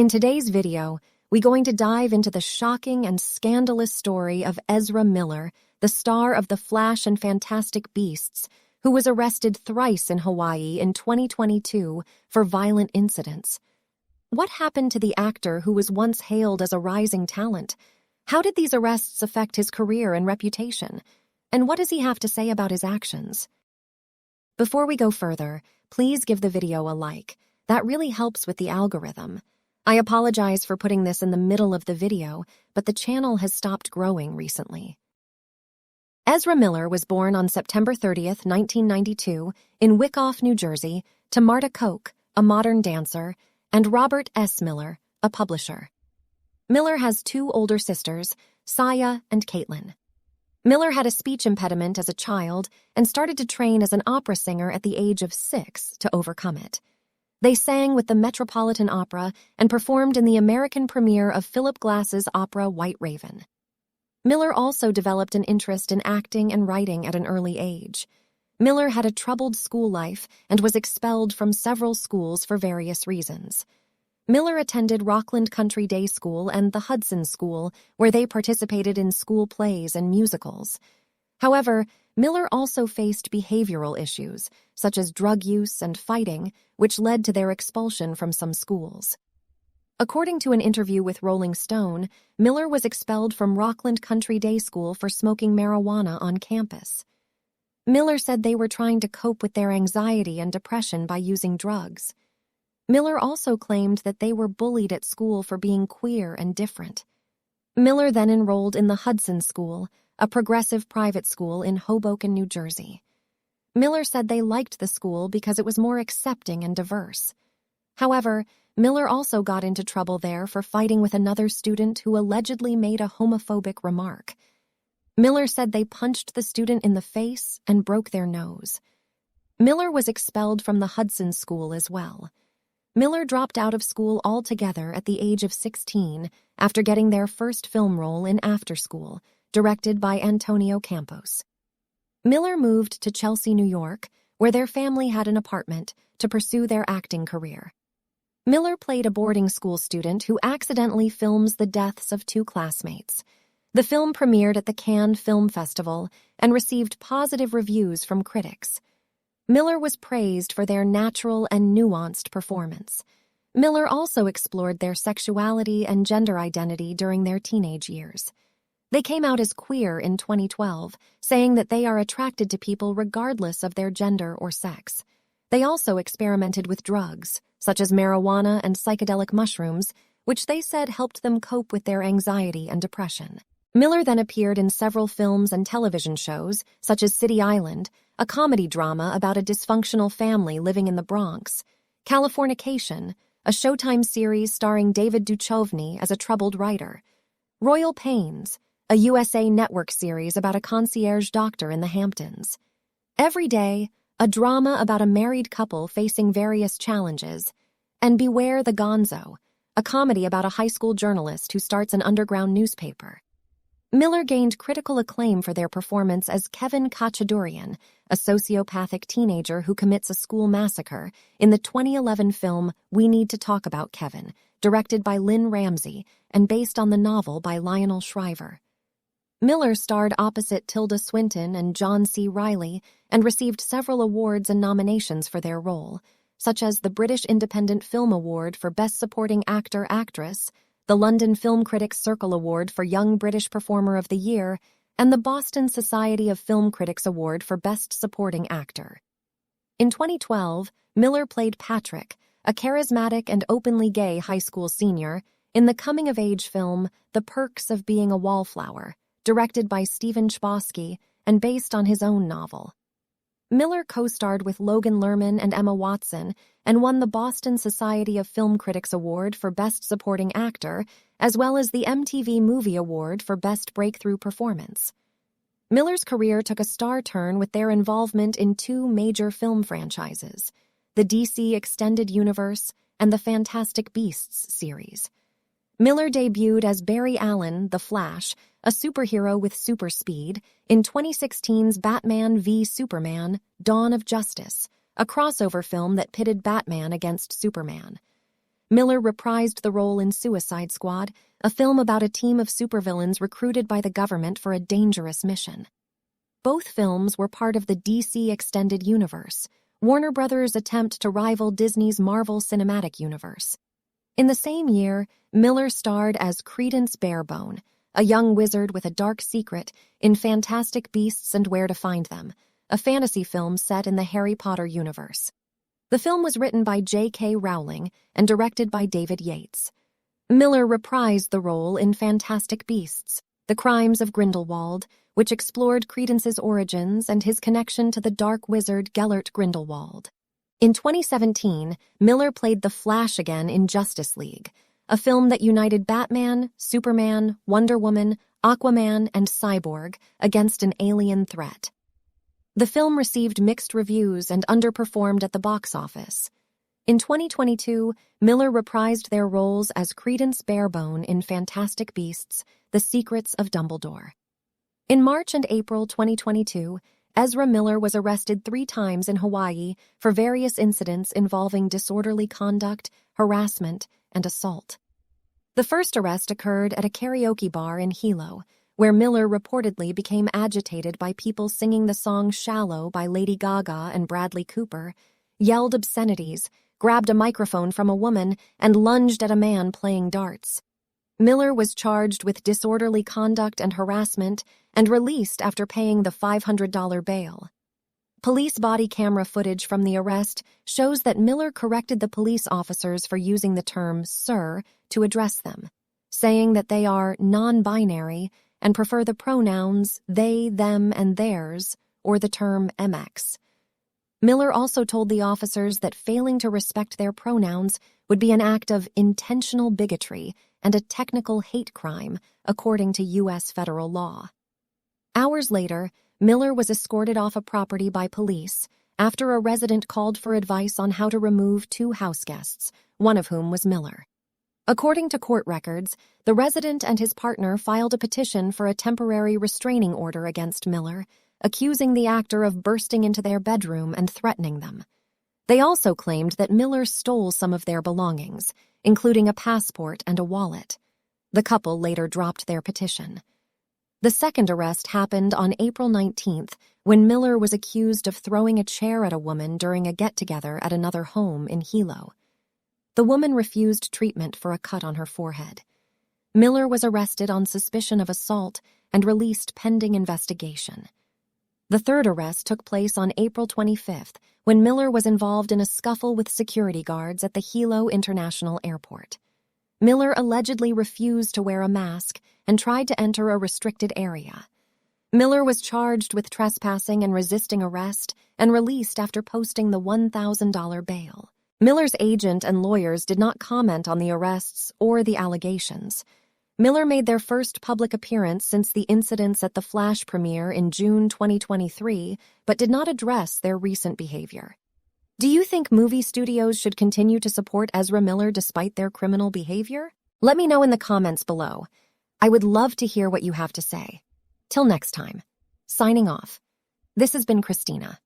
In today's video, we're going to dive into the shocking and scandalous story of Ezra Miller, the star of The Flash and Fantastic Beasts, who was arrested thrice in Hawaii in 2022 for violent incidents. What happened to the actor who was once hailed as a rising talent? How did these arrests affect his career and reputation? And what does he have to say about his actions? Before we go further, please give the video a like. That really helps with the algorithm. I apologize for putting this in the middle of the video, but the channel has stopped growing recently. Ezra Miller was born on September 30th, 1992, in Wyckoff, New Jersey, to Marta Koch, a modern dancer, and Robert S. Miller, a publisher. Miller has two older sisters, Saya and Caitlin. Miller had a speech impediment as a child and started to train as an opera singer at the age of 6 to overcome it. They sang with the Metropolitan Opera and performed in the American premiere of Philip Glass's opera White Raven. Miller also developed an interest in acting and writing at an early age. Miller had a troubled school life and was expelled from several schools for various reasons. Miller attended Rockland Country Day School and the Hudson School, where they participated in school plays and musicals. However, Miller also faced behavioral issues, such as drug use and fighting, which led to their expulsion from some schools. According to an interview with Rolling Stone, Miller was expelled from Rockland Country Day School for smoking marijuana on campus. Miller said they were trying to cope with their anxiety and depression by using drugs. Miller also claimed that they were bullied at school for being queer and different. Miller then enrolled in the Hudson School, a progressive private school in Hoboken, New Jersey. Miller said they liked the school because it was more accepting and diverse. However, Miller also got into trouble there for fighting with another student who allegedly made a homophobic remark. Miller said they punched the student in the face and broke their nose. Miller was expelled from the Hudson School as well. Miller dropped out of school altogether at the age of 16 after getting their first film role in Afterschool, directed by Antonio Campos. Miller moved to Chelsea, New York, where their family had an apartment, to pursue their acting career. Miller played a boarding school student who accidentally films the deaths of two classmates. The film premiered at the Cannes Film Festival and received positive reviews from critics. Miller was praised for their natural and nuanced performance. Miller also explored their sexuality and gender identity during their teenage years. They came out as queer in 2012, saying that they are attracted to people regardless of their gender or sex. They also experimented with drugs, such as marijuana and psychedelic mushrooms, which they said helped them cope with their anxiety and depression. Miller then appeared in several films and television shows, such as City Island, a comedy drama about a dysfunctional family living in the Bronx, Californication, a Showtime series starring David Duchovny as a troubled writer, Royal Pains, a USA Network series about a concierge doctor in the Hamptons. Every Day, a drama about a married couple facing various challenges, and Beware the Gonzo, a comedy about a high school journalist who starts an underground newspaper. Miller gained critical acclaim for their performance as Kevin Khachaturian, a sociopathic teenager who commits a school massacre, in the 2011 film We Need to Talk About Kevin, directed by Lynn Ramsey and based on the novel by Lionel Shriver. Miller starred opposite Tilda Swinton and John C. Reilly and received several awards and nominations for their role, such as the British Independent Film Award for Best Supporting Actor/Actress, the London Film Critics Circle Award for Young British Performer of the Year, and the Boston Society of Film Critics Award for Best Supporting Actor. In 2012, Miller played Patrick, a charismatic and openly gay high school senior, in the coming-of-age film The Perks of Being a Wallflower, directed by Stephen Chbosky and based on his own novel. Miller co-starred with Logan Lerman and Emma Watson and won the Boston Society of Film Critics Award for Best Supporting Actor, as well as the MTV Movie Award for Best Breakthrough Performance. Miller's career took a star turn with their involvement in two major film franchises, the DC Extended Universe and the Fantastic Beasts series. Miller debuted as Barry Allen, the Flash, a superhero with super speed, in 2016's Batman v Superman: Dawn of Justice, a crossover film that pitted Batman against Superman. Miller reprised the role in Suicide Squad, a film about a team of supervillains recruited by the government for a dangerous mission. Both films were part of the DC Extended Universe, Warner Brothers' attempt to rival Disney's Marvel Cinematic Universe. In the same year, Miller starred as Credence Barebone, a young wizard with a dark secret in Fantastic Beasts and Where to Find Them, a fantasy film set in the Harry Potter universe. The film was written by J.K. Rowling and directed by David Yates. Miller reprised the role in Fantastic Beasts, The Crimes of Grindelwald, which explored Credence's origins and his connection to the dark wizard Gellert Grindelwald. In 2017, Miller played the Flash again in Justice League, a film that united Batman, Superman, Wonder Woman, Aquaman, and Cyborg against an alien threat. The film received mixed reviews and underperformed at the box office. In 2022, Miller reprised their roles as Credence Barebone in Fantastic Beasts: The Secrets of Dumbledore. In March and April 2022, Ezra Miller was arrested 3 times in Hawaii for various incidents involving disorderly conduct, harassment, and assault. The first arrest occurred at a karaoke bar in Hilo, where Miller reportedly became agitated by people singing the song Shallow by Lady Gaga and Bradley Cooper, yelled obscenities, grabbed a microphone from a woman, and lunged at a man playing darts. Miller was charged with disorderly conduct and harassment and released after paying the $500 bail. Police body camera footage from the arrest shows that Miller corrected the police officers for using the term "sir" to address them, saying that they are non-binary and prefer the pronouns they, them, and theirs, or the term MX. Miller also told the officers that failing to respect their pronouns would be an act of intentional bigotry and a technical hate crime, according to U.S. federal law. Hours later, Miller was escorted off a property by police after a resident called for advice on how to remove 2 house guests, one of whom was Miller. According to court records, the resident and his partner filed a petition for a temporary restraining order against Miller, accusing the actor of bursting into their bedroom and threatening them. They also claimed that Miller stole some of their belongings, including a passport and a wallet. The couple later dropped their petition. The second arrest happened on April 19th, when Miller was accused of throwing a chair at a woman during a get-together at another home in Hilo. The woman refused treatment for a cut on her forehead. Miller was arrested on suspicion of assault and released pending investigation. The third arrest took place on April 25th, when Miller was involved in a scuffle with security guards at the Hilo International Airport. Miller allegedly refused to wear a mask and tried to enter a restricted area. Miller was charged with trespassing and resisting arrest and released after posting the $1,000 bail. Miller's agent and lawyers did not comment on the arrests or the allegations. Miller made their first public appearance since the incidents at the Flash premiere in June 2023, but did not address their recent behavior. Do you think movie studios should continue to support Ezra Miller despite their criminal behavior? Let me know in the comments below. I would love to hear what you have to say. Till next time. Signing off. This has been Christina.